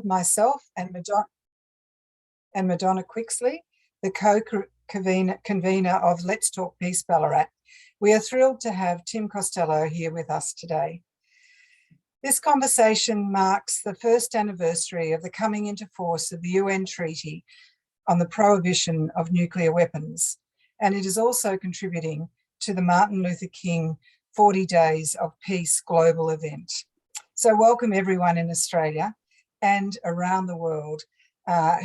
myself and Madonna Quixley, the co-convener of Let's Talk Peace Ballarat. We are thrilled to have Tim Costello here with us today. This conversation marks the first anniversary of the coming into force of the UN Treaty on the Prohibition of Nuclear Weapons, and it is also contributing to the Martin Luther King 40 Days of Peace global event. So welcome everyone in Australia and around the world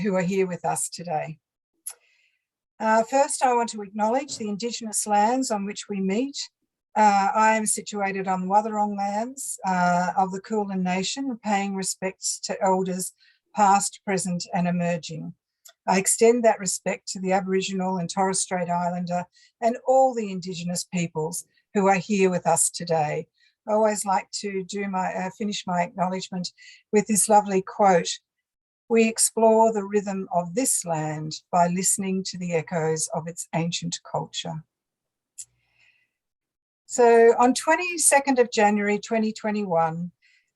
who are here with us today. First, I want to acknowledge the Indigenous lands on which we meet. I am situated on the Wathaurong lands of the Kulin Nation, paying respects to elders past, present and emerging. I extend that respect to the Aboriginal and Torres Strait Islander and all the Indigenous peoples who are here with us today. I always like to finish my acknowledgement with this lovely quote: "We explore the rhythm of this land by listening to the echoes of its ancient culture." So on 22nd of January 2021,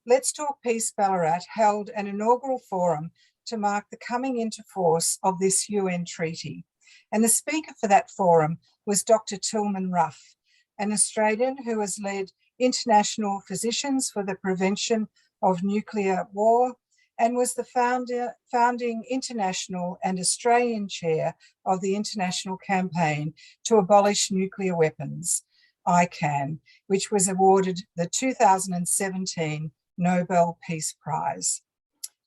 Let's Talk Peace Ballarat held an inaugural forum to mark the coming into force of this UN treaty. And the speaker for that forum was Dr. Tillman Ruff, an Australian who has led International Physicians for the Prevention of Nuclear War and was the founding international and Australian chair of the International Campaign to Abolish Nuclear Weapons, ICAN, which was awarded the 2017 Nobel Peace Prize.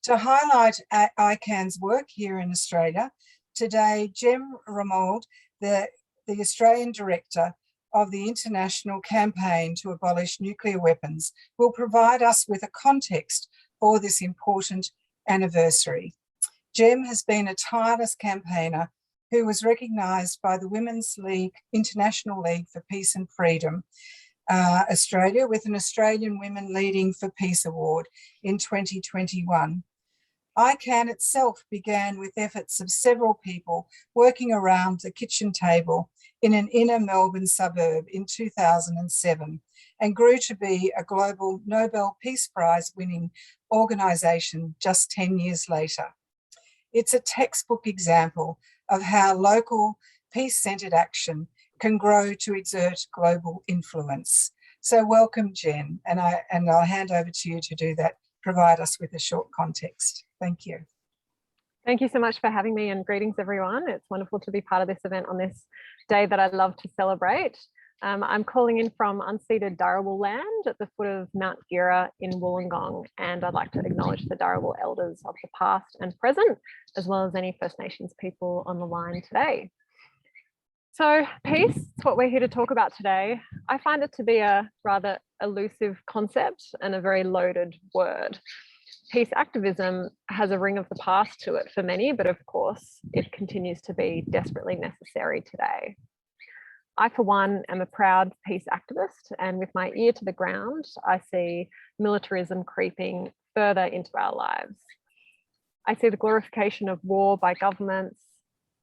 To highlight ICAN's work here in Australia, today Jem Ramold, the Australian Director of the International Campaign to Abolish Nuclear Weapons, will provide us with a context for this important anniversary. Jem has been a tireless campaigner who was recognised by the Women's League, International League for Peace and Freedom, Australia, with an Australian Women Leading for Peace Award in 2021. ICAN itself began with efforts of several people working around the kitchen table in an inner Melbourne suburb in 2007 and grew to be a global Nobel Peace Prize winning organisation just 10 years later. It's a textbook example of how local peace-centred action can grow to exert global influence. So welcome, Jen, and I'll hand over to you to do that. Provide us with a short context. Thank you. Thank you so much for having me, and greetings everyone. It's wonderful to be part of this event on this day that I love to celebrate. I'm calling in from unceded Dharawal land at the foot of Mount Gira in Wollongong, and I'd like to acknowledge the Dharawal elders of the past and present, as well as any First Nations people on the line today. So peace is what we're here to talk about today. I find it to be a rather elusive concept and a very loaded word. Peace activism has a ring of the past to it for many, but of course it continues to be desperately necessary today. I, for one, am a proud peace activist, and with my ear to the ground, I see militarism creeping further into our lives. I see the glorification of war by governments.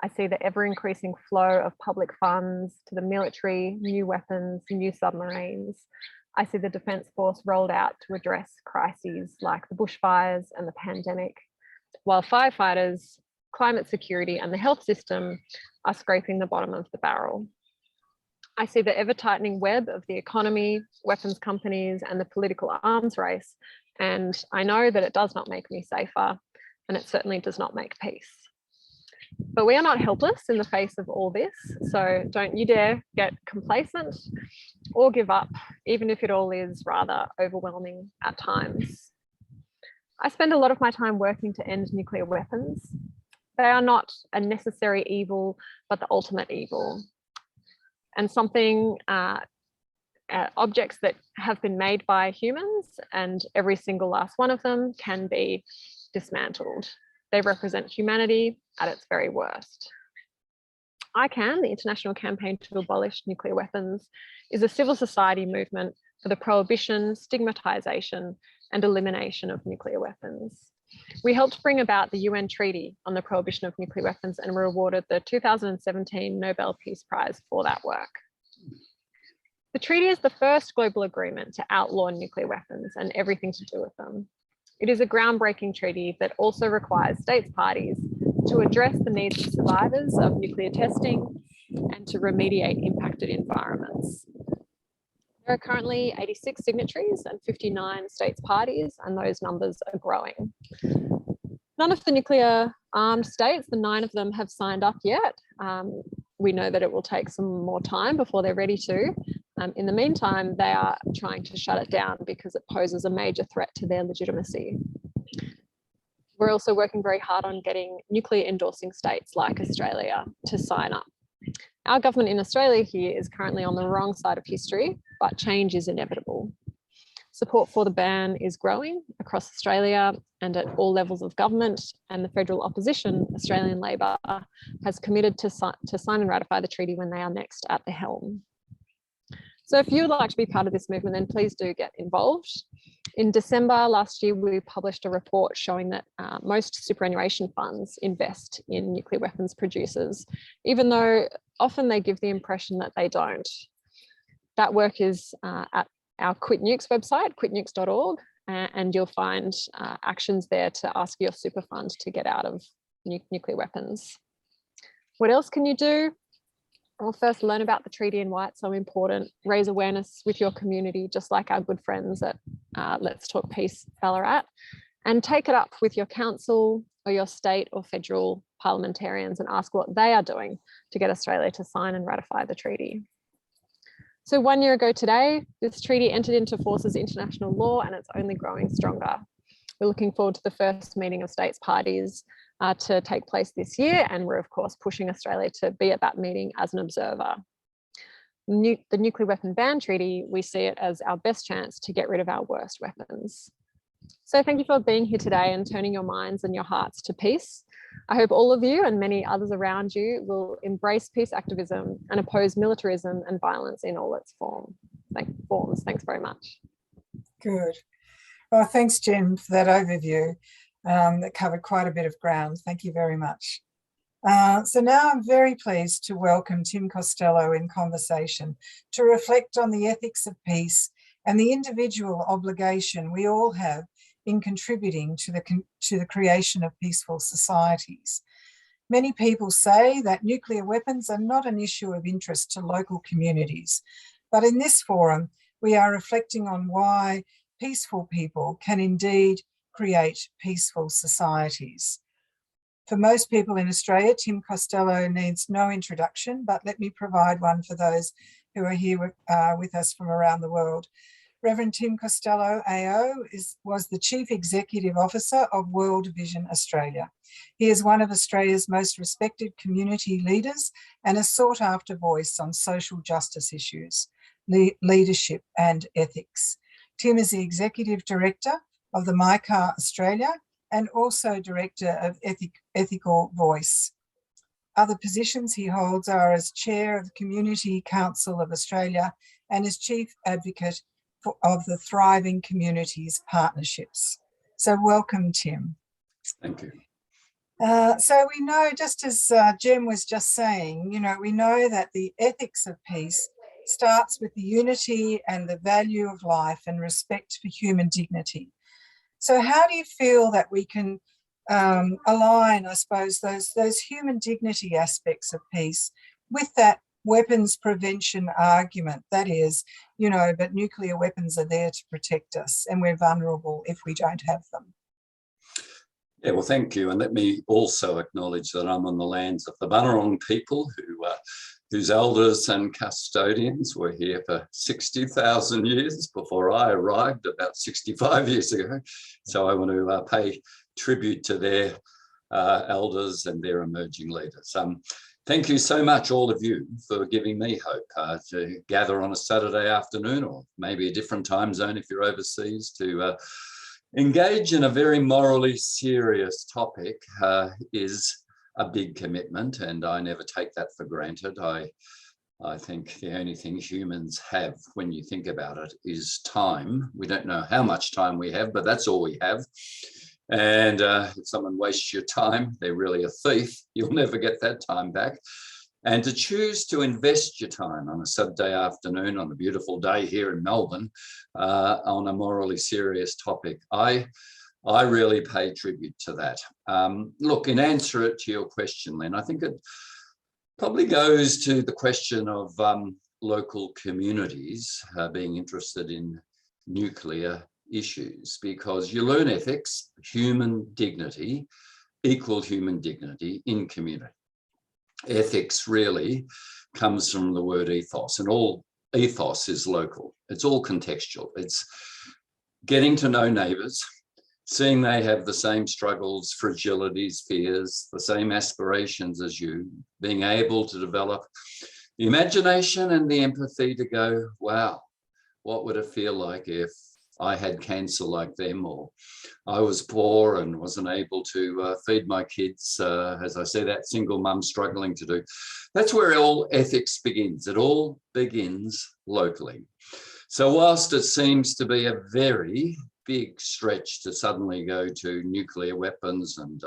I see the ever-increasing flow of public funds to the military, new weapons, new submarines. I see the Defence Force rolled out to address crises like the bushfires and the pandemic, while firefighters, climate security and the health system are scraping the bottom of the barrel. I see the ever-tightening web of the economy, weapons companies and the political arms race, and I know that it does not make me safer, and it certainly does not make peace. But we are not helpless in the face of all this, so don't you dare get complacent or give up, even if it all is rather overwhelming at times. I spend a lot of my time working to end nuclear weapons. They are not a necessary evil, but the ultimate evil. And objects that have been made by humans, and every single last one of them can be dismantled. They represent humanity at its very worst. ICAN, the International Campaign to Abolish Nuclear Weapons, is a civil society movement for the prohibition, stigmatization, and elimination of nuclear weapons. We helped bring about the UN Treaty on the Prohibition of Nuclear Weapons and were awarded the 2017 Nobel Peace Prize for that work. The treaty is the first global agreement to outlaw nuclear weapons and everything to do with them. It is a groundbreaking treaty that also requires states parties to address the needs of survivors of nuclear testing and to remediate impacted environments. There are currently 86 signatories and 59 states parties, and those numbers are growing. None of the nuclear armed states, the 9 of them, have signed up yet. We know that it will take some more time before they're ready to. In the meantime, they are trying to shut it down because it poses a major threat to their legitimacy. We're also working very hard on getting nuclear endorsing states like Australia to sign up. Our government in Australia here is currently on the wrong side of history, but change is inevitable. Support for the ban is growing across Australia and at all levels of government, and the federal opposition, Australian Labor, has committed to sign and ratify the treaty when they are next at the helm. So if you would like to be part of this movement, then please do get involved. In December last year, we published a report showing that most superannuation funds invest in nuclear weapons producers, even though often they give the impression that they don't. That work is at our Quit Nukes website, quitnukes.org, and you'll find actions there to ask your super fund to get out of nuclear weapons. What else can you do? Well, first, learn about the treaty and why it's so important. Raise awareness with your community, just like our good friends at Let's Talk Peace Ballarat, and take it up with your council or your state or federal parliamentarians and ask what they are doing to get Australia to sign and ratify the treaty. So 1 year ago today, this treaty entered into force as international law, and it's only growing stronger. We're looking forward to the first meeting of states parties to take place this year, and we're of course pushing Australia to be at that meeting as an observer. The nuclear weapon ban treaty, we see it as our best chance to get rid of our worst weapons. So thank you for being here today and turning your minds and your hearts to peace. I hope all of you and many others around you will embrace peace activism and oppose militarism and violence in all its forms. Thanks very much. Good. Well, thanks, Jen, for that overview that covered quite a bit of ground. Thank you very much. So now I'm very pleased to welcome Tim Costello in conversation to reflect on the ethics of peace and the individual obligation we all have in contributing to the creation of peaceful societies. Many people say that nuclear weapons are not an issue of interest to local communities, but in this forum, we are reflecting on why peaceful people can indeed create peaceful societies. For most people in Australia, Tim Costello needs no introduction, but let me provide one for those who are here with us from around the world. Reverend Tim Costello AO was the Chief Executive Officer of World Vision Australia. He is one of Australia's most respected community leaders and a sought-after voice on social justice issues, leadership and ethics. Tim is the Executive Director of the MyCar Australia and also Director of Ethical Voice. Other positions he holds are as Chair of the Community Council of Australia and as Chief Advocate of the Thriving Communities Partnerships. So welcome, Tim. Thank you. So we know, just as Jem was just saying, we know that the ethics of peace starts with the unity and the value of life and respect for human dignity. So how do you feel that we can align, I suppose, those human dignity aspects of peace with that weapons prevention argument? That is, but nuclear weapons are there to protect us and we're vulnerable if we don't have them. Yeah, well, thank you. And let me also acknowledge that I'm on the lands of the Bunurong people whose elders and custodians were here for 60,000 years before I arrived about 65 years ago. So I want to pay tribute to their elders and their emerging leaders. Thank you so much, all of you, for giving me hope to gather on a Saturday afternoon, or maybe a different time zone if you're overseas, to engage in a very morally serious topic is a big commitment, and I never take that for granted. I think the only thing humans have, when you think about it, is time. We don't know how much time we have, but that's all we have. And if someone wastes your time, they're really a thief. You'll never get that time back. And to choose to invest your time on a Saturday afternoon, on a beautiful day here in Melbourne, on a morally serious topic, I I really pay tribute to that. Look, in answer to your question, Lynn, I think it probably goes to the question of local communities being interested in nuclear issues, because you learn ethics, human dignity, equal human dignity in community. Ethics really comes from the word ethos, and all ethos is local. It's all contextual. It's getting to know neighbours, seeing they have the same struggles, fragilities, fears, the same aspirations as you, being able to develop the imagination and the empathy to go, wow, what would it feel like if I had cancer like them, or I was poor and wasn't able to feed my kids, as I say, that single mum struggling to do. That's where all ethics begins. It all begins locally. So whilst it seems to be a very big stretch to suddenly go to nuclear weapons and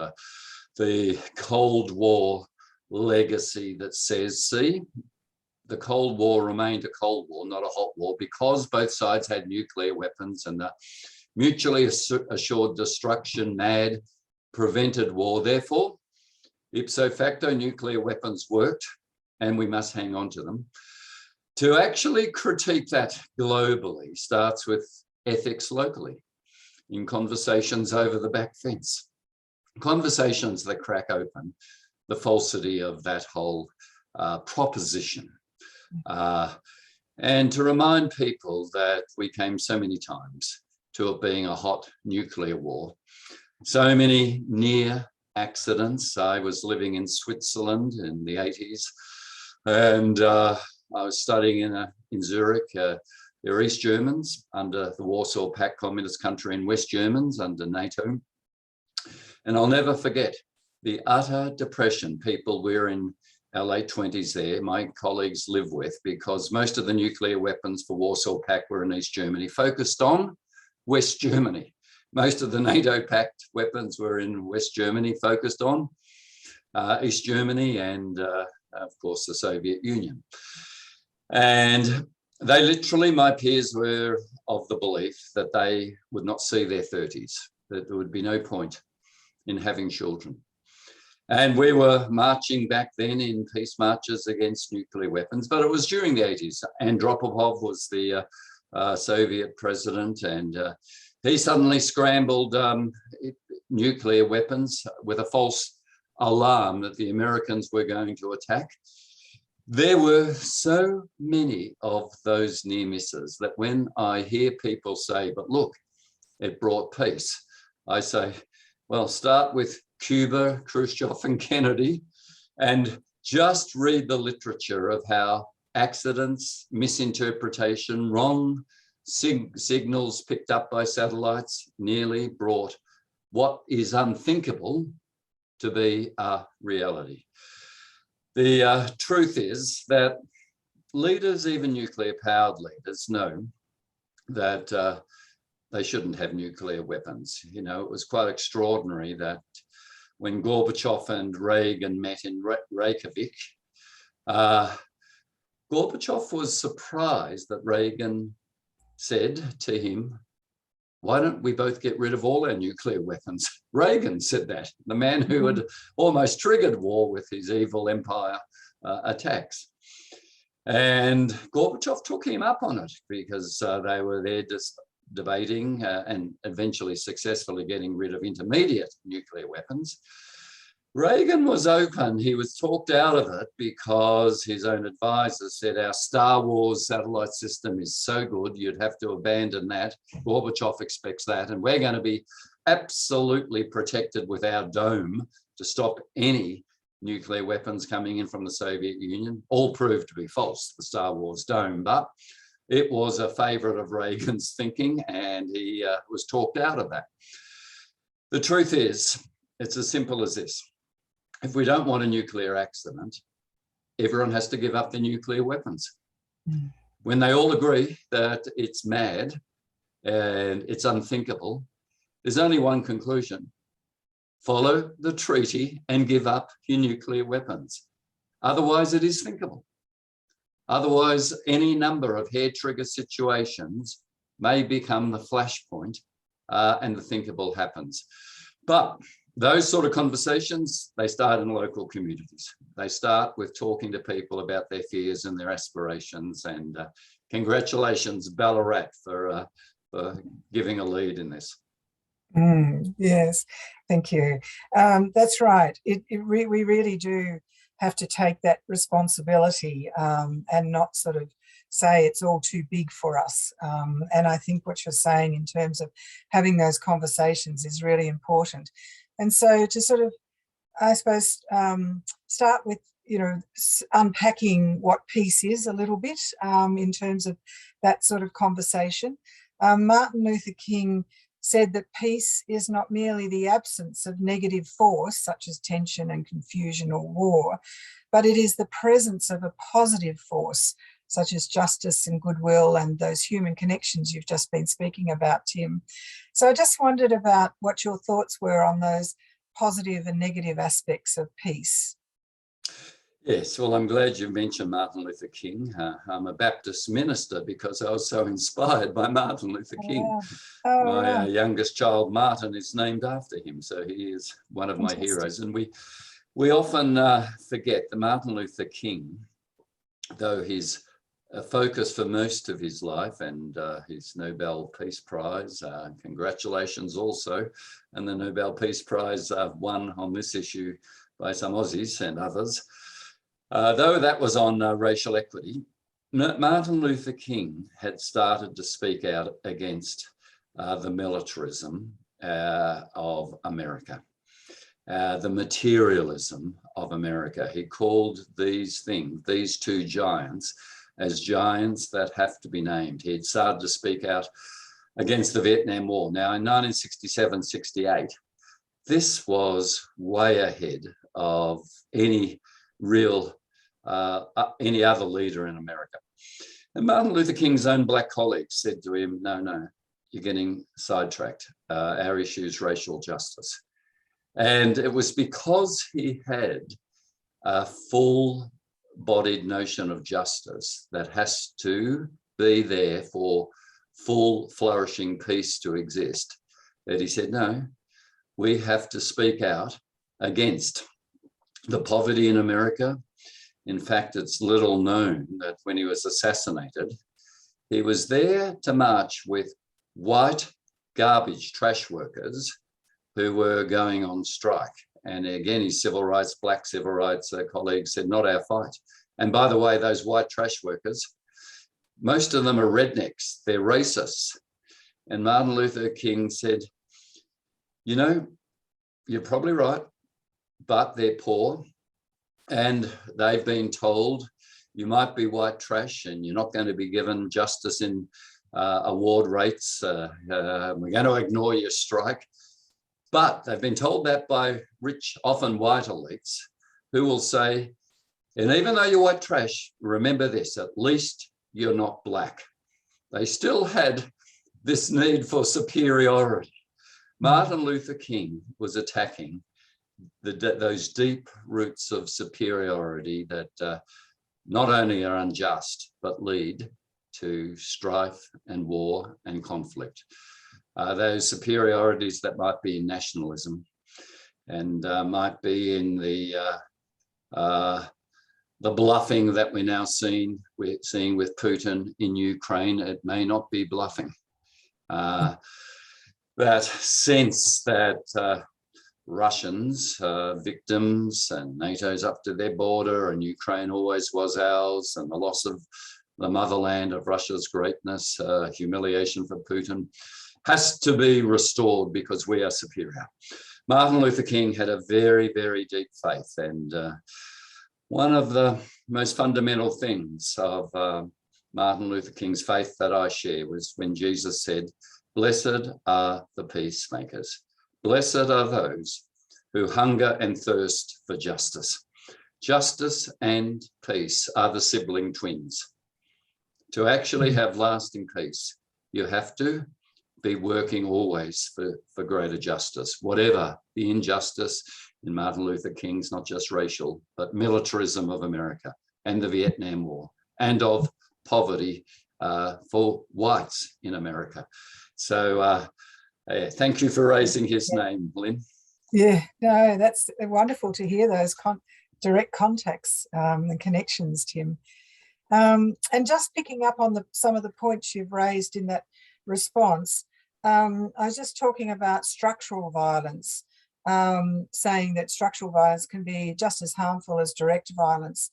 the Cold War legacy that says, see, the Cold War remained a Cold War, not a hot war, because both sides had nuclear weapons, and mutually assured destruction, MAD, prevented war. Therefore, ipso facto, nuclear weapons worked, and we must hang on to them. To actually critique that globally starts with ethics locally, in conversations over the back fence, conversations that crack open the falsity of that whole proposition. And to remind people that we came so many times to it being a hot nuclear war, so many near accidents. I was living in Switzerland in the 80s, and I was studying in Zurich. There were East Germans under the Warsaw Pact Communist country and West Germans under NATO. And I'll never forget the utter depression people were in our late 20s there, my colleagues live with, because most of the nuclear weapons for Warsaw Pact were in East Germany, focused on West Germany. Most of the NATO Pact weapons were in West Germany, focused on East Germany and, of course, the Soviet Union. And they literally, my peers were of the belief that they would not see their 30s, that there would be no point in having children. And we were marching back then in peace marches against nuclear weapons, but it was during the 80s. Andropov was the Soviet president, and he suddenly scrambled nuclear weapons with a false alarm that the Americans were going to attack. There were so many of those near misses that when I hear people say, but look, it brought peace, I say, well, start with Cuba, Khrushchev and Kennedy, and just read the literature of how accidents, misinterpretation, wrong signals picked up by satellites nearly brought what is unthinkable to be a reality. The truth is that leaders, even nuclear-powered leaders, know that they shouldn't have nuclear weapons. You know, it was quite extraordinary that when Gorbachev and Reagan met in Reykjavik, Gorbachev was surprised that Reagan said to him, why don't we both get rid of all our nuclear weapons? Reagan said that, the man who had almost triggered war with his evil empire attacks. And Gorbachev took him up on it because they were there just debating and eventually successfully getting rid of intermediate nuclear weapons. Reagan was open. He was talked out of it because his own advisor said our Star Wars satellite system is so good, you'd have to abandon that. Gorbachev expects that, and we're going to be absolutely protected with our dome to stop any nuclear weapons coming in from the Soviet Union. All proved to be false, the Star Wars dome, but it was a favorite of Reagan's thinking, and he was talked out of that. The truth is, it's as simple as this. If we don't want a nuclear accident, everyone has to give up their nuclear weapons. When they all agree that it's mad and it's unthinkable, there's only one conclusion. Follow the treaty and give up your nuclear weapons. Otherwise, it is thinkable. Otherwise, any number of hair trigger situations may become the flashpoint and the thinkable happens. But those sort of conversations, they start in local communities. They start with talking to people about their fears and their aspirations. And congratulations, Ballarat, for giving a lead in this. Yes, thank you. That's right. We really do have to take that responsibility and not sort of say it's all too big for us. And I think what you're saying in terms of having those conversations is really important. And so to sort of, I suppose, start with, unpacking what peace is a little bit in terms of that sort of conversation. Martin Luther King said that peace is not merely the absence of negative force, such as tension and confusion or war, but it is the presence of a positive force, such as justice and goodwill and those human connections you've just been speaking about, Tim. So I just wondered about what your thoughts were on those positive and negative aspects of peace. Yes, well, I'm glad you mentioned Martin Luther King. I'm a Baptist minister because I was so inspired by Martin Luther King. My youngest child, Martin, is named after him, so he is one of my heroes. And we often forget that Martin Luther King, though his focus for most of his life and his Nobel Peace Prize, congratulations also, and the Nobel Peace Prize won on this issue by some Aussies and others. Though that was on racial equity, Martin Luther King had started to speak out against the militarism of America, the materialism of America. He called these things, these two giants, as giants that have to be named. He had started to speak out against the Vietnam War. Now, in 1967-68, this was way ahead of any real, any other leader in America. And Martin Luther King's own black colleagues said to him, no, you're getting sidetracked. Our issue is racial justice. And it was because he had a full-bodied notion of justice that has to be there for full flourishing peace to exist, that he said, no, we have to speak out against the poverty in America. In fact, it's little known that when he was assassinated, he was there to march with white garbage trash workers who were going on strike. And again, his black civil rights colleagues said, not our fight. And by the way, those white trash workers, most of them are rednecks, they're racists. And Martin Luther King said, you're probably right, but they're poor and they've been told you might be white trash and you're not going to be given justice in award rates. We're going to ignore your strike. But they've been told that by rich, often white elites who will say, and even though you're white trash, remember this, at least you're not black. They still had this need for superiority. Martin Luther King was attacking those deep roots of superiority that not only are unjust, but lead to strife and war and conflict. Those superiorities that might be in nationalism and might be in the bluffing that we're now seeing with Putin in Ukraine. It may not be bluffing. That sense that Russians are victims and NATO's up to their border and Ukraine always was ours, and the loss of the motherland of Russia's greatness, humiliation for Putin, has to be restored because we are superior. Martin Luther King had a very, very deep faith, and one of the most fundamental things of Martin Luther King's faith that I share was when Jesus said, "Blessed are the peacemakers. Blessed are those who hunger and thirst for justice." Justice and peace are the sibling twins. To actually have lasting peace, you have to be working always for greater justice, whatever the injustice in Martin Luther King's, not just racial, but militarism of America and the Vietnam War and of poverty for whites in America. So Thank you for raising his name, Lynn. Yeah, no, that's wonderful to hear those direct contacts and connections, Tim. And just picking up on some of the points you've raised in that response, I was just talking about structural violence, saying that structural violence can be just as harmful as direct violence.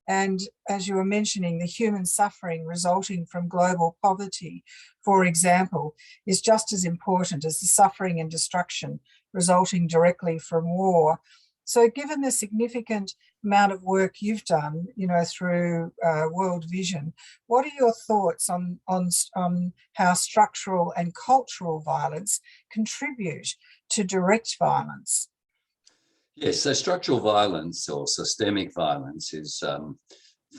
And as you were mentioning, the human suffering resulting from global poverty, for example, is just as important as the suffering and destruction resulting directly from war. So given the significant amount of work you've done, through World Vision, what are your thoughts on how structural and cultural violence contribute to direct violence? Yes, so structural violence or systemic violence is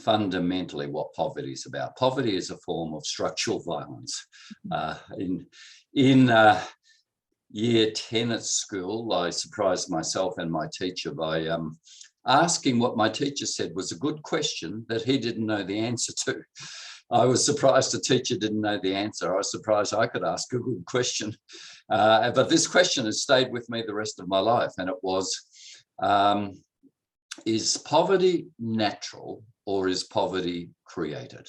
fundamentally what poverty is about. Poverty is a form of structural violence. In year 10 at school, I surprised myself and my teacher by asking what my teacher said was a good question that he didn't know the answer to. I was surprised the teacher didn't know the answer. I was surprised I could ask a good question. But this question has stayed with me the rest of my life, and it was, is poverty natural or is poverty created?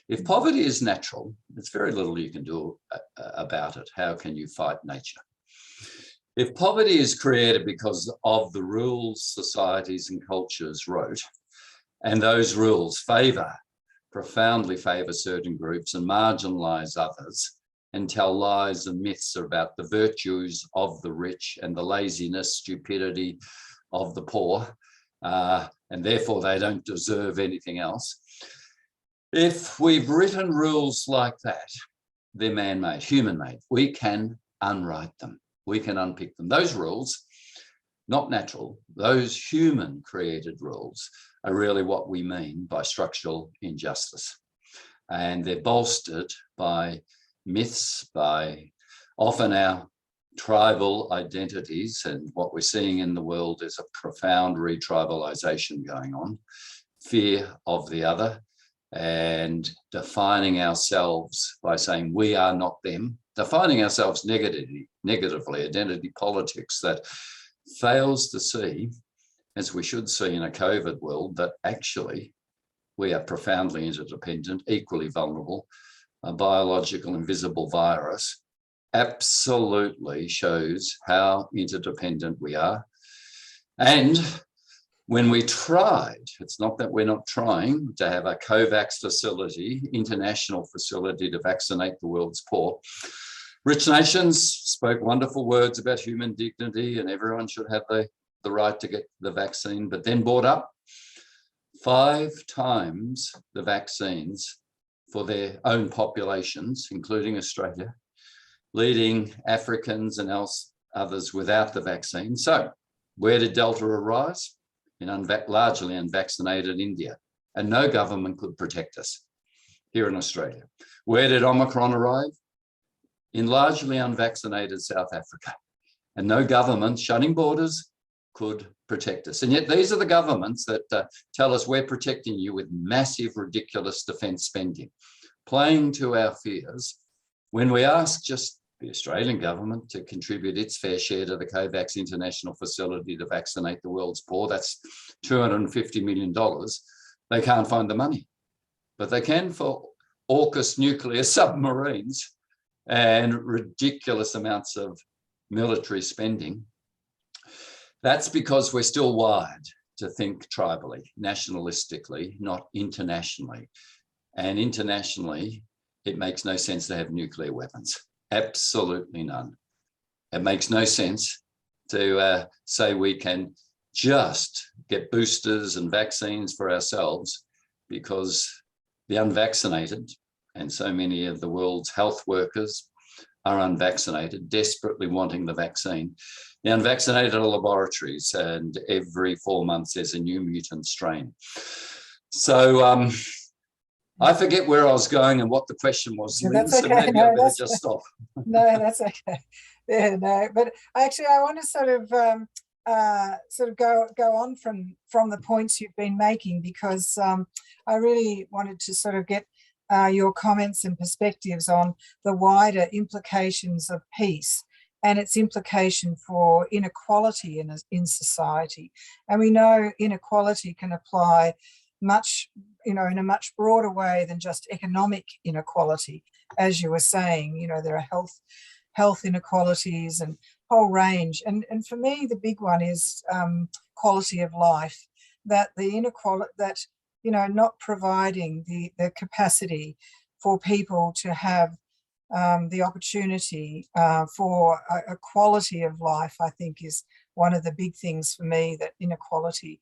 If poverty is natural, there's very little you can do about it. How can you fight nature? If poverty is created because of the rules societies and cultures wrote, and those rules profoundly favour certain groups and marginalise others, and tell lies and myths about the virtues of the rich and the laziness, stupidity of the poor, and therefore they don't deserve anything else. If we've written rules like that, they're man-made, human-made. We can unwrite them. We can unpick them. Those rules, not natural, those human-created rules are really what we mean by structural injustice. And they're bolstered by myths, by often our tribal identities, and what we're seeing in the world is a profound retribalization going on, fear of the other, and defining ourselves by saying we are not them, defining ourselves negatively, identity politics that fails to see, as we should see in a COVID world, that actually we are profoundly interdependent, equally vulnerable. A biological invisible virus absolutely shows how interdependent we are. And when we tried, it's not that we're not trying, to have a COVAX facility, international facility to vaccinate the world's poor, rich nations spoke wonderful words about human dignity and everyone should have the right to get the vaccine, but then bought up 5 times the vaccines for their own populations, including Australia, leading Africans and others without the vaccine. So where did Delta arise? In largely unvaccinated India, and no government could protect us here in Australia. Where did Omicron arrive? In largely unvaccinated South Africa, and no government shutting borders could protect us. And yet these are the governments that tell us we're protecting you with massive, ridiculous defence spending, playing to our fears. When we ask just the Australian government to contribute its fair share to the COVAX international facility to vaccinate the world's poor, that's $250 million. They can't find the money, but they can for AUKUS nuclear submarines and ridiculous amounts of military spending. That's because we're still wired to think tribally, nationalistically, not internationally. And internationally, it makes no sense to have nuclear weapons. Absolutely none. It makes no sense to say we can just get boosters and vaccines for ourselves because the unvaccinated, and so many of the world's health workers are unvaccinated, desperately wanting the vaccine. The unvaccinated are laboratories, and every 4 months there's a new mutant strain. So I forget where I was going and what the question was. Yeah, Lynn, that's okay. so maybe No, I better just stop. No, that's okay. Yeah, no, but actually I want to sort of go on from the points you've been making, because I really wanted to sort of get your comments and perspectives on the wider implications of peace and its implication for inequality in society. And we know inequality can apply much, in a much broader way than just economic inequality. As you were saying, there are health inequalities and whole range. And for me, the big one is quality of life, that the inequality, that, not providing the capacity for people to have the opportunity for a quality of life, I think, is one of the big things for me that inequality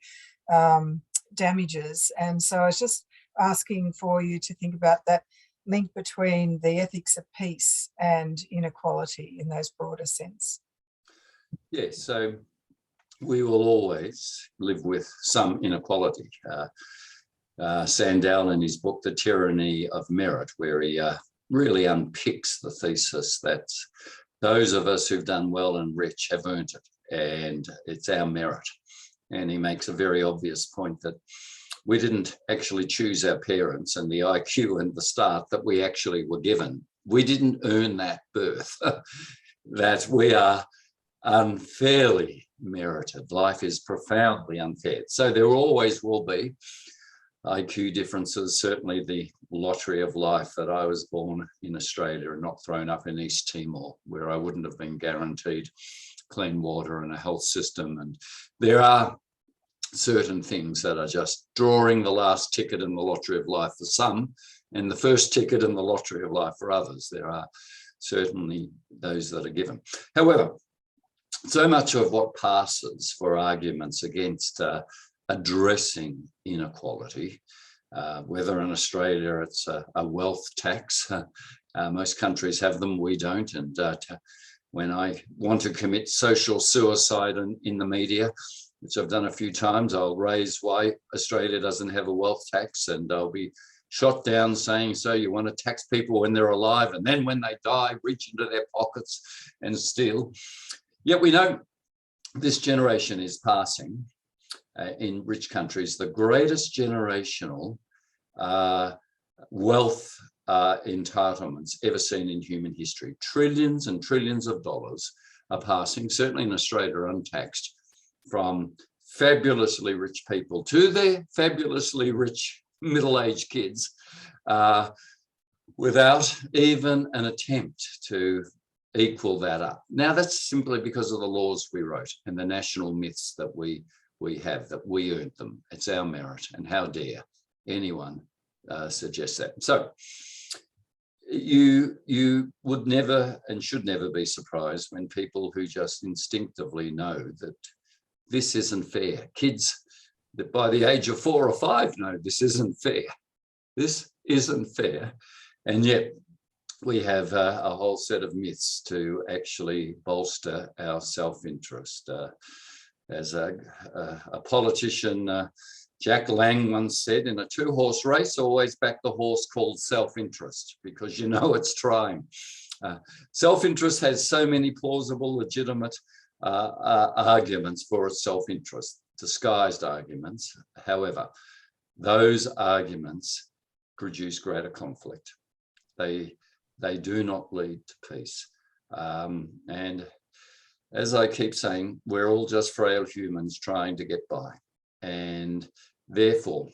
damages. And so I was just asking for you to think about that link between the ethics of peace and inequality in those broader sense. Yes, so we will always live with some inequality. Sandel, in his book, The Tyranny of Merit, where he really unpicks the thesis that those of us who've done well and rich have earned it, and it's our merit. And he makes a very obvious point that we didn't actually choose our parents and the IQ and the start that we actually were given. We didn't earn that birth, that we are unfairly merited. Life is profoundly unfair. So there always will be IQ differences. Certainly the lottery of life that I was born in Australia and not thrown up in East Timor, where I wouldn't have been guaranteed clean water and a health system. And there are certain things that are just drawing the last ticket in the lottery of life for some and the first ticket in the lottery of life for others. There are certainly those that are given. However, so much of what passes for arguments against addressing inequality, whether in Australia it's a wealth tax, most countries have them, we don't. And when I want to commit social suicide in the media, which I've done a few times, I'll raise why Australia doesn't have a wealth tax, and I'll be shot down saying, so you want to tax people when they're alive, and then when they die, reach into their pockets and steal. Yet we know this generation is passing in rich countries the greatest generational wealth entitlements ever seen in human history. Trillions and trillions of dollars are passing, certainly in Australia, untaxed, from fabulously rich people to their fabulously rich middle-aged kids, without even an attempt to equal that up. Now, that's simply because of the laws we wrote and the national myths that we have, that we earned them. It's our merit, and how dare anyone suggest that. So you would never and should never be surprised when people who just instinctively know that this isn't fair. Kids that by the age of 4 or 5 know this isn't fair. This isn't fair. And yet we have a whole set of myths to actually bolster our self-interest. As a politician, Jack Lang once said, in a 2-horse race, always back the horse called self-interest, because you know it's trying. Self-interest has so many plausible, legitimate arguments for its self-interest, disguised arguments. However, those arguments produce greater conflict. They do not lead to peace. And as I keep saying, we're all just frail humans trying to get by. And therefore,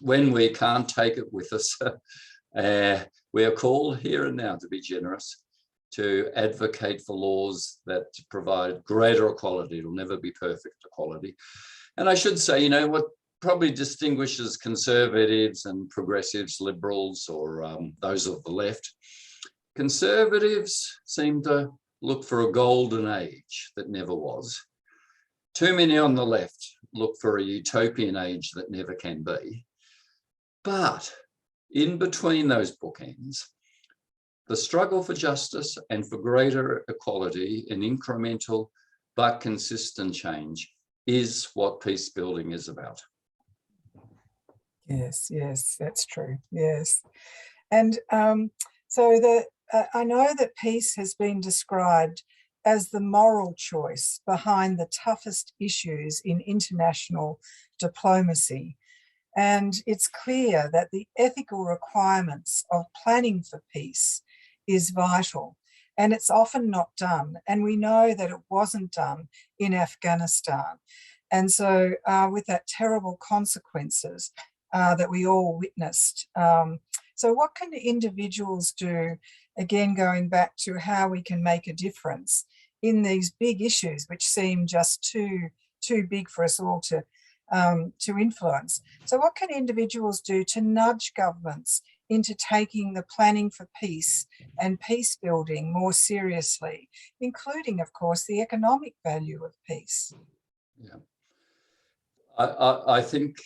when we can't take it with us, we are called here and now to be generous, to advocate for laws that provide greater equality. It'll never be perfect equality. And I should say, what probably distinguishes conservatives and progressives, liberals, or those of the left, conservatives seem to look for a golden age that never was. Too many on the left look for a utopian age that never can be. But in between those bookends, the struggle for justice and for greater equality and incremental but consistent change is what peace building is about. Yes, that's true. Yes. And so I know that peace has been described as the moral choice behind the toughest issues in international diplomacy. And it's clear that the ethical requirements of planning for peace is vital, and it's often not done. And we know that it wasn't done in Afghanistan. And so with that terrible consequences that we all witnessed. So what can individuals do, again, going back to how we can make a difference in these big issues, which seem just too big for us all to influence? So what can individuals do to nudge governments into taking the planning for peace and peace building more seriously, including, of course, the economic value of peace? Yeah. I think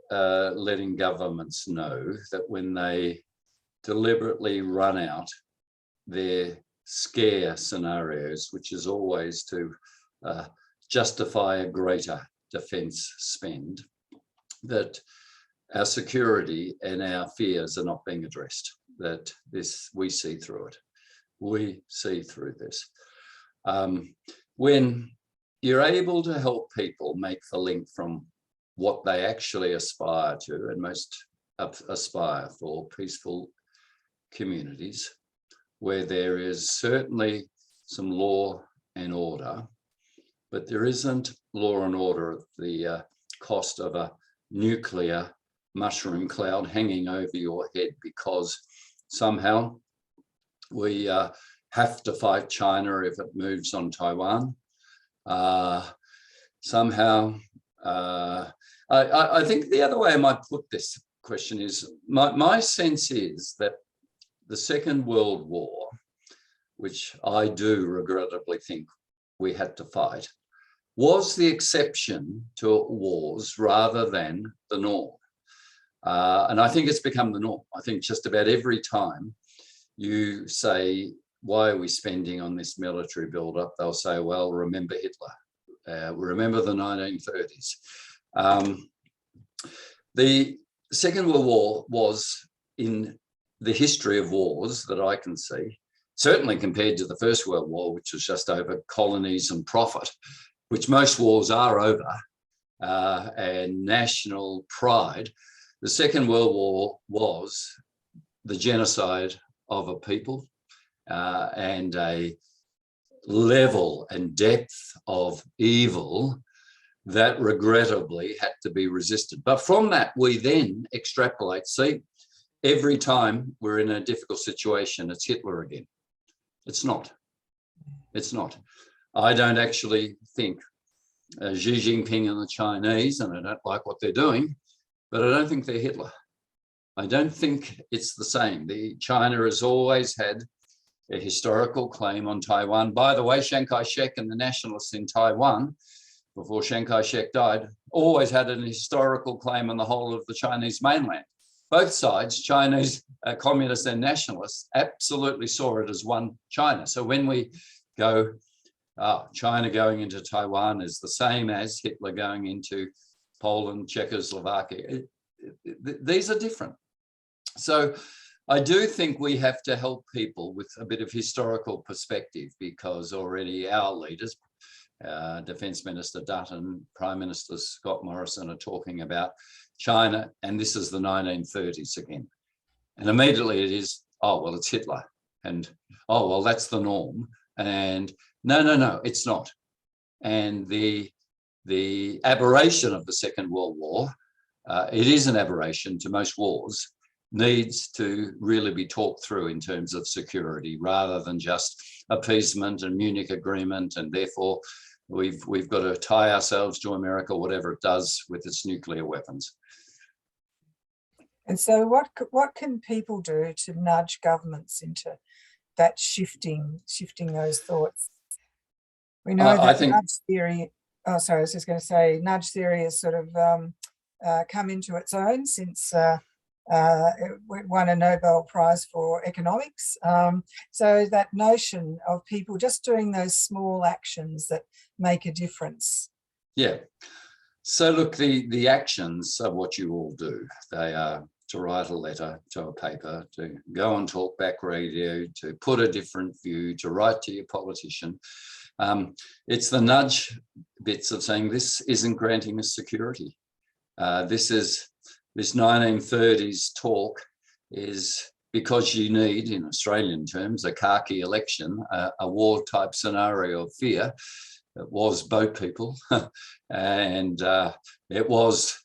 letting governments know that when they deliberately run out their scare scenarios, which is always to justify a greater defence spend, that our security and our fears are not being addressed, that we see through it. We see through this. When you're able to help people make the link from what they actually aspire to, and most aspire for peaceful communities, where there is certainly some law and order, but there isn't law and order at the cost of a nuclear mushroom cloud hanging over your head because somehow we have to fight China if it moves on Taiwan. Somehow, I think the other way I might put this question is, my sense is that the Second World War, which I do regrettably think we had to fight, was the exception to wars rather than the norm. And I think it's become the norm. I think just about every time you say, why are we spending on this military buildup? They'll say, well, remember Hitler. Remember the 1930s. The Second World War was, in the history of wars that I can see, certainly compared to the First World War, which was just over colonies and profit, which most wars are over, and national pride. The Second World War was the genocide of a people and a level and depth of evil that regrettably had to be resisted. But from that, we then extrapolate. See, every time we're in a difficult situation, it's Hitler again. It's not. It's not. I don't actually think Xi Jinping and the Chinese, and I don't like what they're doing, but I don't think they're Hitler. I don't think it's the same. China has always had a historical claim on Taiwan. By the way, Chiang Kai-shek and the nationalists in Taiwan, before Chiang Kai-shek died, always had an historical claim on the whole of the Chinese mainland. Both sides, Chinese communists and nationalists, absolutely saw it as one China. So when we go, China going into Taiwan is the same as Hitler going into Poland, Czechoslovakia. These are different. So I do think we have to help people with a bit of historical perspective, because already our leaders, Defence Minister Dutton, Prime Minister Scott Morrison, are talking about China, and this is the 1930s again. And immediately it is, oh, well, it's Hitler. And, oh, well, that's the norm. And no, it's not. And the aberration of the Second World War, it is an aberration to most wars, needs to really be talked through in terms of security rather than just appeasement and Munich Agreement, and therefore we've got to tie ourselves to America, whatever it does with its nuclear weapons. And so what can people do to nudge governments into that shifting those thoughts? We know that nudge theory, I was just going to say, nudge theory has sort of come into its own since it won a Nobel Prize for economics. So that notion of people just doing those small actions that make a difference. Yeah. So look, the actions are what you all do. They are to write a letter to a paper, to go on talkback radio, to put a different view, to write to your politician. It's the nudge bits of saying this isn't granting us security. This is this 1930s talk is because you need, in Australian terms, a khaki election, a war type scenario of fear. It was boat people and it was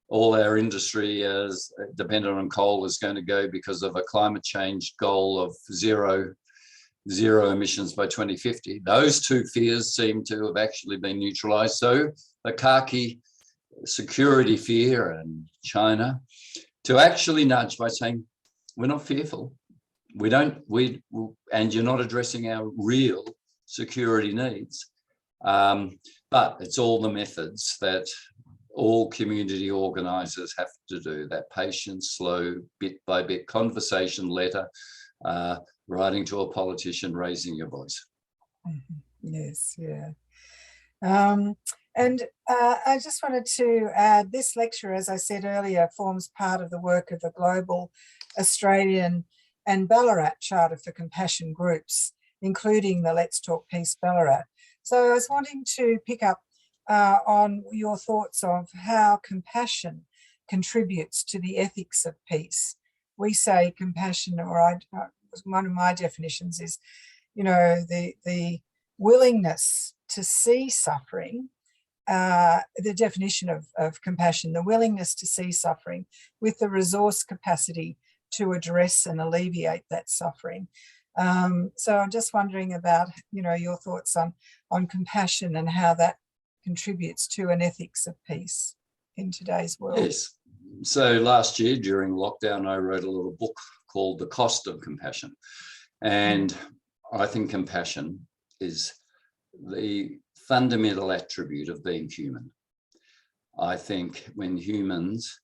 all our industry as dependent on coal is going to go because of a climate change goal of zero emissions by 2050. Those two fears seem to have actually been neutralized. So the khaki security fear and China to actually nudge by saying, we're not fearful. And you're not addressing our real security needs. But it's all the methods that all community organisers have to do, that patient, slow, bit by bit conversation, letter, writing to a politician, raising your voice. Yes, yeah. And I just wanted to add, this lecture, as I said earlier, forms part of the work of the Global, Australian and Ballarat Charter for Compassion groups, including the Let's Talk Peace Ballarat. So I was wanting to pick up on your thoughts of how compassion contributes to the ethics of peace. We say compassion, or one of my definitions is, you know, the willingness to see suffering, the definition of compassion, the willingness to see suffering with the resource capacity to address and alleviate that suffering. So I'm just wondering about, you know, your thoughts on compassion and how that contributes to an ethics of peace in today's world. Yes. So last year during lockdown, I wrote a little book called The Cost of Compassion. And I think compassion is the fundamental attribute of being human. I think when humans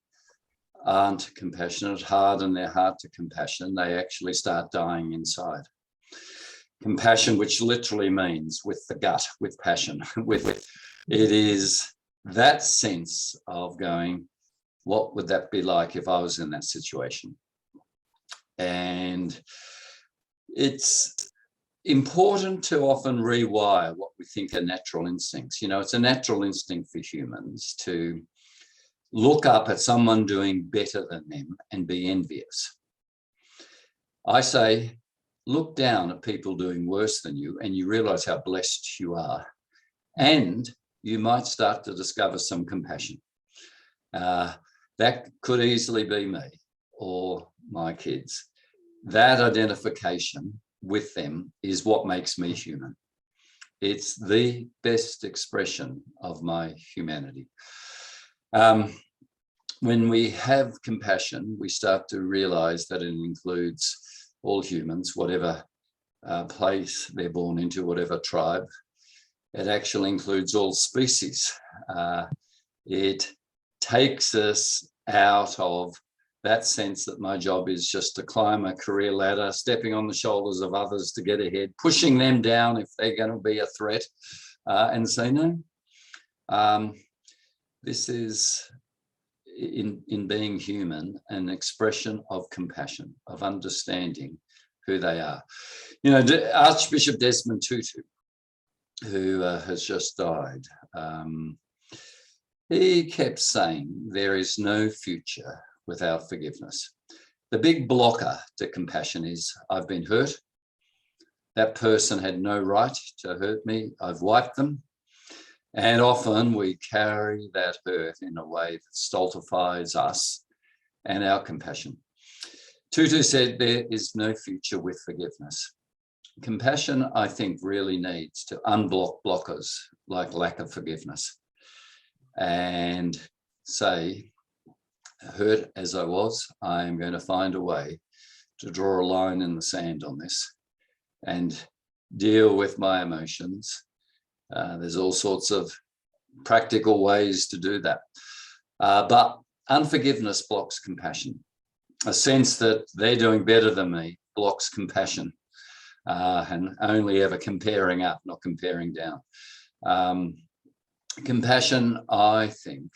aren't compassionate, harden their heart to compassion, they actually start dying inside. Compassion, which literally means with the gut, with passion, it is that sense of going, what would that be like if I was in that situation? And it's important to often rewire what we think are natural instincts. You know, it's a natural instinct for humans to look up at someone doing better than them and be envious. I say, look down at people doing worse than you and you realize how blessed you are. And you might start to discover some compassion. That could easily be me or my kids. That identification with them is what makes me human. It's the best expression of my humanity. When we have compassion, we start to realize that it includes all humans, whatever place they're born into, whatever tribe. It actually includes all species. It takes us out of that sense that my job is just to climb a career ladder, stepping on the shoulders of others to get ahead, pushing them down if they're going to be a threat, and say, no, this is, in being human, an expression of compassion, of understanding who they are. You know, Archbishop Desmond Tutu, who has just died, he kept saying, there is no future without forgiveness. The big blocker to compassion is, I've been hurt. That person had no right to hurt me. I've wiped them. And often we carry that hurt in a way that stultifies us and our compassion. Tutu said there is no future with forgiveness. Compassion, I think, really needs to unblock blockers like lack of forgiveness and say, hurt as I was, I am going to find a way to draw a line in the sand on this and deal with my emotions. There's all sorts of practical ways to do that. But unforgiveness blocks compassion. A sense that they're doing better than me blocks compassion, and only ever comparing up, not comparing down. Compassion, I think,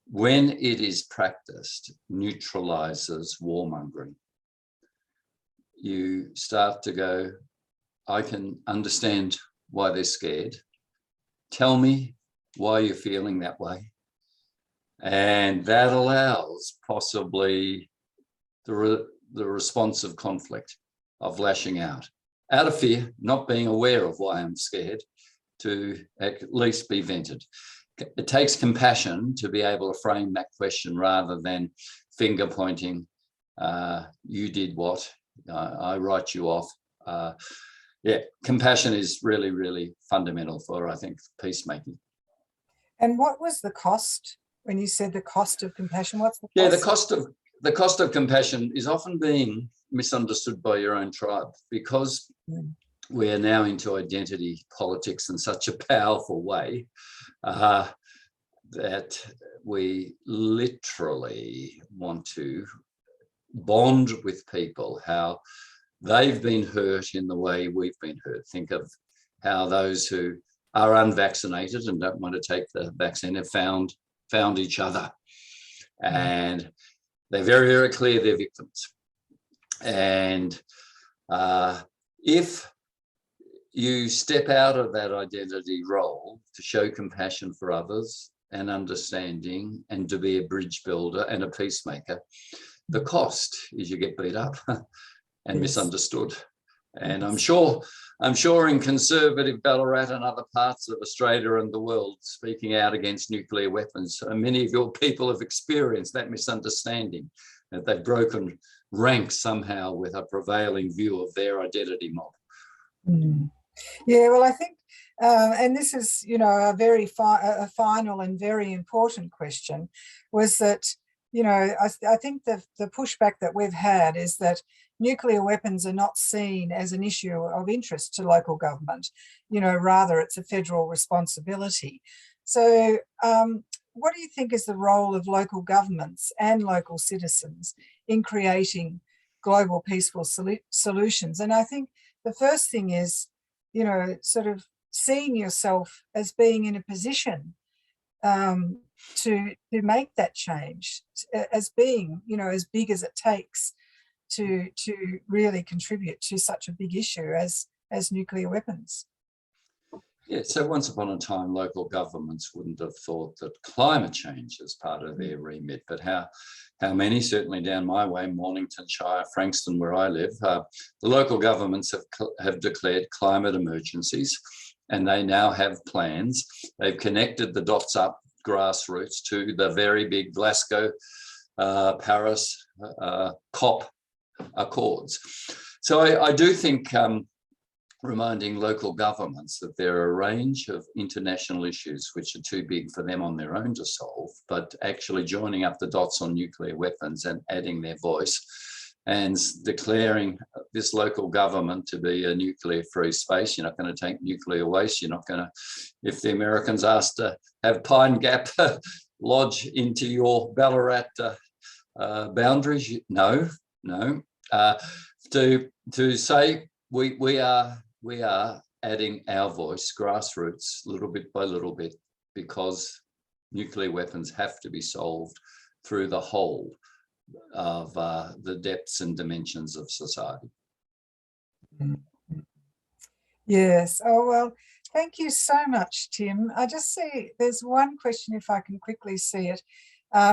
when it is practiced, neutralizes warmongering. You start to go, I can understand why they're scared. Tell me why you're feeling that way. And that allows possibly the response of conflict, of lashing out of fear, not being aware of why I'm scared, to at least be vented. It takes compassion to be able to frame that question rather than finger pointing, you did what, I write you off. Yeah, compassion is really, really fundamental for, I think, peacemaking. And what was the cost when you said the cost of compassion? What's the cost? Yeah, the cost of compassion is often being misunderstood by your own tribe, because we are now into identity politics in such a powerful way that we literally want to bond with people, how they've been hurt in the way we've been hurt. Think of how those who are unvaccinated and don't want to take the vaccine have found each other. And they're very, very clear they're victims. And if you step out of that identity role to show compassion for others and understanding and to be a bridge builder and a peacemaker, the cost is you get beat up and misunderstood. And I'm sure in conservative Ballarat and other parts of Australia and the world, speaking out against nuclear weapons, many of your people have experienced that misunderstanding, that they've broken ranks somehow with a prevailing view of their identity mob. Yeah, well, I think, and this is, a very a final and very important question, was that, I think the pushback that we've had is that nuclear weapons are not seen as an issue of interest to local government. Rather it's a federal responsibility. So what do you think is the role of local governments and local citizens in creating global peaceful solutions? And I think the first thing is, sort of seeing yourself as being in a position to make that change, as being, as big as it takes to really contribute to such a big issue as nuclear weapons. Yeah, so once upon a time, local governments wouldn't have thought that climate change is part of their remit, but how many, certainly down my way, Mornington Shire, Frankston, where I live, the local governments have declared climate emergencies, and they now have plans. They've connected the dots up grassroots to the very big Glasgow, Paris, COP accords. So I do think reminding local governments that there are a range of international issues which are too big for them on their own to solve, but actually joining up the dots on nuclear weapons and adding their voice and declaring this local government to be a nuclear-free space. You're not going to take nuclear waste. You're not going to, if the Americans asked to have Pine Gap lodge into your Ballarat boundaries, no. To say we are adding our voice, grassroots, little bit by little bit, because nuclear weapons have to be solved through the whole of the depths and dimensions of society. Yes. Oh, well, thank you so much, Tim. I just see there's one question, if I can quickly see it,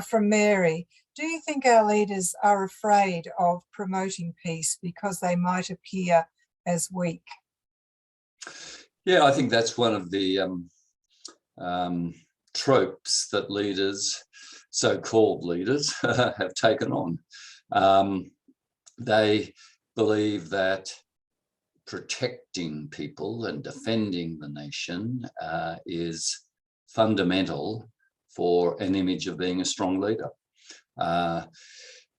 from Mary. Do you think our leaders are afraid of promoting peace because they might appear as weak? Yeah, I think that's one of the tropes that leaders, so-called leaders, have taken on. They believe that protecting people and defending the nation is fundamental for an image of being a strong leader.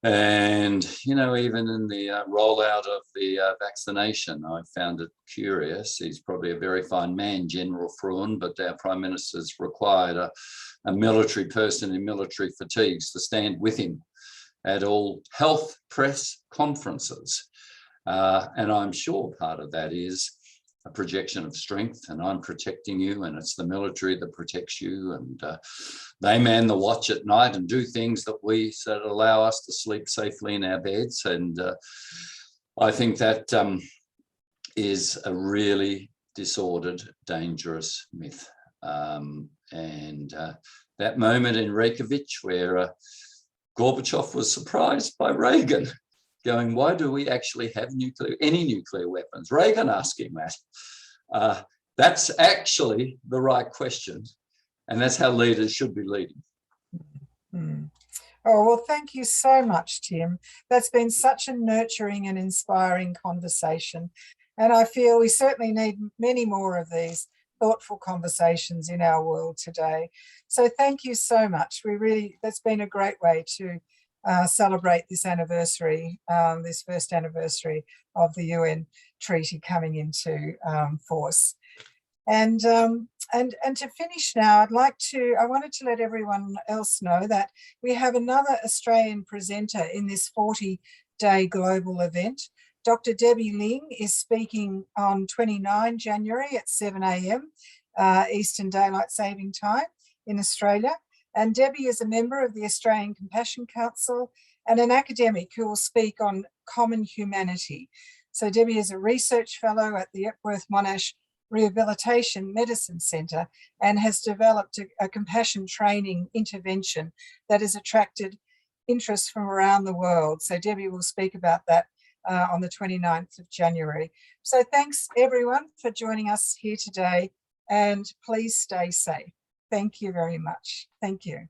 And, even in the rollout of the vaccination, I found it curious. He's probably a very fine man, General Fruin, but our Prime Minister's required a military person in military fatigues to stand with him at all health press conferences. And I'm sure part of that is a projection of strength, and I'm protecting you, and it's the military that protects you, and they man the watch at night and do things that allow us to sleep safely in our beds. And I think that is a really disordered, dangerous myth. And that moment in Reykjavik where Gorbachev was surprised by Reagan, going, why do we actually have any nuclear weapons? Reagan asking that. That's actually the right question. And that's how leaders should be leading. Oh, well, thank you so much, Tim. That's been such a nurturing and inspiring conversation. And I feel we certainly need many more of these thoughtful conversations in our world today. So thank you so much. That's been a great way to celebrate this anniversary, this first anniversary of the UN Treaty coming into force. And to finish now, I wanted to let everyone else know that we have another Australian presenter in this 40-day global event. Dr. Debbie Ling is speaking on 29 January at 7 a.m. Eastern Daylight Saving Time in Australia. And Debbie is a member of the Australian Compassion Council and an academic who will speak on common humanity. So Debbie is a research fellow at the Epworth Monash Rehabilitation Medicine Centre and has developed a compassion training intervention that has attracted interest from around the world. So Debbie will speak about that on the 29th of January. So thanks everyone for joining us here today, and please stay safe. Thank you very much. Thank you.